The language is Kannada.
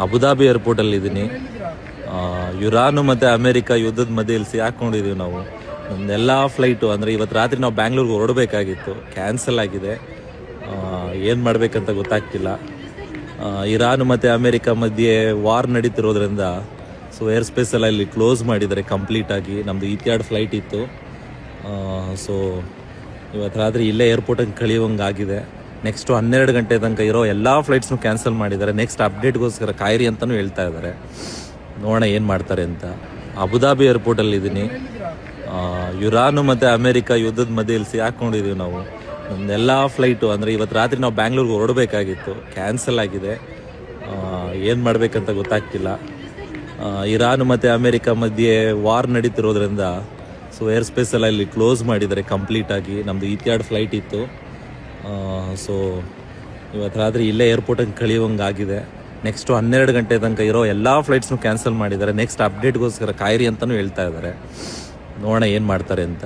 ಅಬುದಾಬಿ ಏರ್ಪೋರ್ಟಲ್ಲಿ ಇದ್ದೀನಿ. ಇರಾನ್ ಮತ್ತು ಅಮೇರಿಕಾ ಯುದ್ಧದ ಮಧ್ಯೆ ಇಲ್ಲಿ ಸಿಕ್ಕೊಂಡಿದ್ದೀವಿ ನಾವು. ನಮ್ದೆಲ್ಲ ಫ್ಲೈಟು ಅಂದರೆ ಇವತ್ತು ರಾತ್ರಿ ನಾವು ಬ್ಯಾಂಗ್ಳೂರ್ಗೆ ಹೊರಡಬೇಕಾಗಿತ್ತು, ಕ್ಯಾನ್ಸಲ್ ಆಗಿದೆ. ಏನು ಮಾಡಬೇಕಂತ ಗೊತ್ತಾಗ್ತಿಲ್ಲ. ಇರಾನ್ ಮತ್ತು ಅಮೇರಿಕಾ ಮಧ್ಯೆ ವಾರ್ ನಡೀತಿರೋದ್ರಿಂದ ಸೊ ಏರ್ ಸ್ಪೇಸೆಲ್ಲ ಇಲ್ಲಿ ಕ್ಲೋಸ್ ಮಾಡಿದ್ದಾರೆ ಕಂಪ್ಲೀಟಾಗಿ. ನಮ್ಮದು ಈತ್ಯಾಡ್ ಫ್ಲೈಟ್ ಇತ್ತು. ಸೊ ಇವತ್ತು ರಾತ್ರಿ ಇಲ್ಲೇ ಏರ್ಪೋರ್ಟಿಗೆ ಕಳಿಯೋಂಗಾಗಿದೆ. ನೆಕ್ಸ್ಟು 12 ಗಂಟೆ ತನಕ ಇರೋ ಎಲ್ಲ ಫ್ಲೈಟ್ಸ್ನು ಕ್ಯಾನ್ಸಲ್ ಮಾಡಿದ್ದಾರೆ. ನೆಕ್ಸ್ಟ್ ಅಪ್ಡೇಟ್ಗೋಸ್ಕರ ಕಾಯಿರಿ ಅಂತಲೂ ಹೇಳ್ತಾ ಇದ್ದಾರೆ. ನೋಡೋಣ ಏನು ಮಾಡ್ತಾರೆ ಅಂತ. ಅಬುದಾಬಿ ಏರ್ಪೋರ್ಟಲ್ಲಿ ಇದ್ದೀನಿ. ಇರಾನ್ ಮತ್ತು ಅಮೇರಿಕಾ ಯುದ್ಧದ ಮಧ್ಯೆ ಇಲ್ಲಿ ಸಿಕ್ಕೊಂಡಿದ್ದೀವಿ ನಾವು. ನಮ್ಮದೆಲ್ಲ ಫ್ಲೈಟು ಅಂದರೆ ಇವತ್ತು ರಾತ್ರಿ ನಾವು ಬ್ಯಾಂಗ್ಳೂರ್ಗೆ ಹೊರಡಬೇಕಾಗಿತ್ತು, ಕ್ಯಾನ್ಸಲ್ ಆಗಿದೆ. ಏನು ಮಾಡಬೇಕಂತ ಗೊತ್ತಾಗ್ತಿಲ್ಲ. ಇರಾನ್ ಮತ್ತು ಅಮೇರಿಕಾ ಮಧ್ಯೆ ವಾರ್ ನಡೀತಿರೋದ್ರಿಂದ ಸೊ ಏರ್ ಸ್ಪೇಸೆಲ್ಲ ಇಲ್ಲಿ ಕ್ಲೋಸ್ ಮಾಡಿದ್ದಾರೆ ಕಂಪ್ಲೀಟಾಗಿ. ನಮ್ಮದು ಈತ್ಯಾಡ್ ಫ್ಲೈಟ್ ಇತ್ತು. ಸೊ ಇವತ್ತು ರಾತ್ರಿ ಇಲ್ಲೇ ಏರ್ಪೋರ್ಟಿಗೆ ಕಳಿಯೋಂಗಾಗಿದೆ. ನೆಕ್ಸ್ಟು 12 ಗಂಟೆ ತನಕ ಇರೋ ಎಲ್ಲ ಫ್ಲೈಟ್ಸ್ನು ಕ್ಯಾನ್ಸಲ್ ಮಾಡಿದ್ದಾರೆ. ನೆಕ್ಸ್ಟ್ ಅಪ್ಡೇಟ್ಗೋಸ್ಕರ ಕಾಯಿರಿ ಅಂತಲೂ ಹೇಳ್ತಾ ಇದ್ದಾರೆ. ನೋಡೋಣ ಏನು ಮಾಡ್ತಾರೆ ಅಂತ.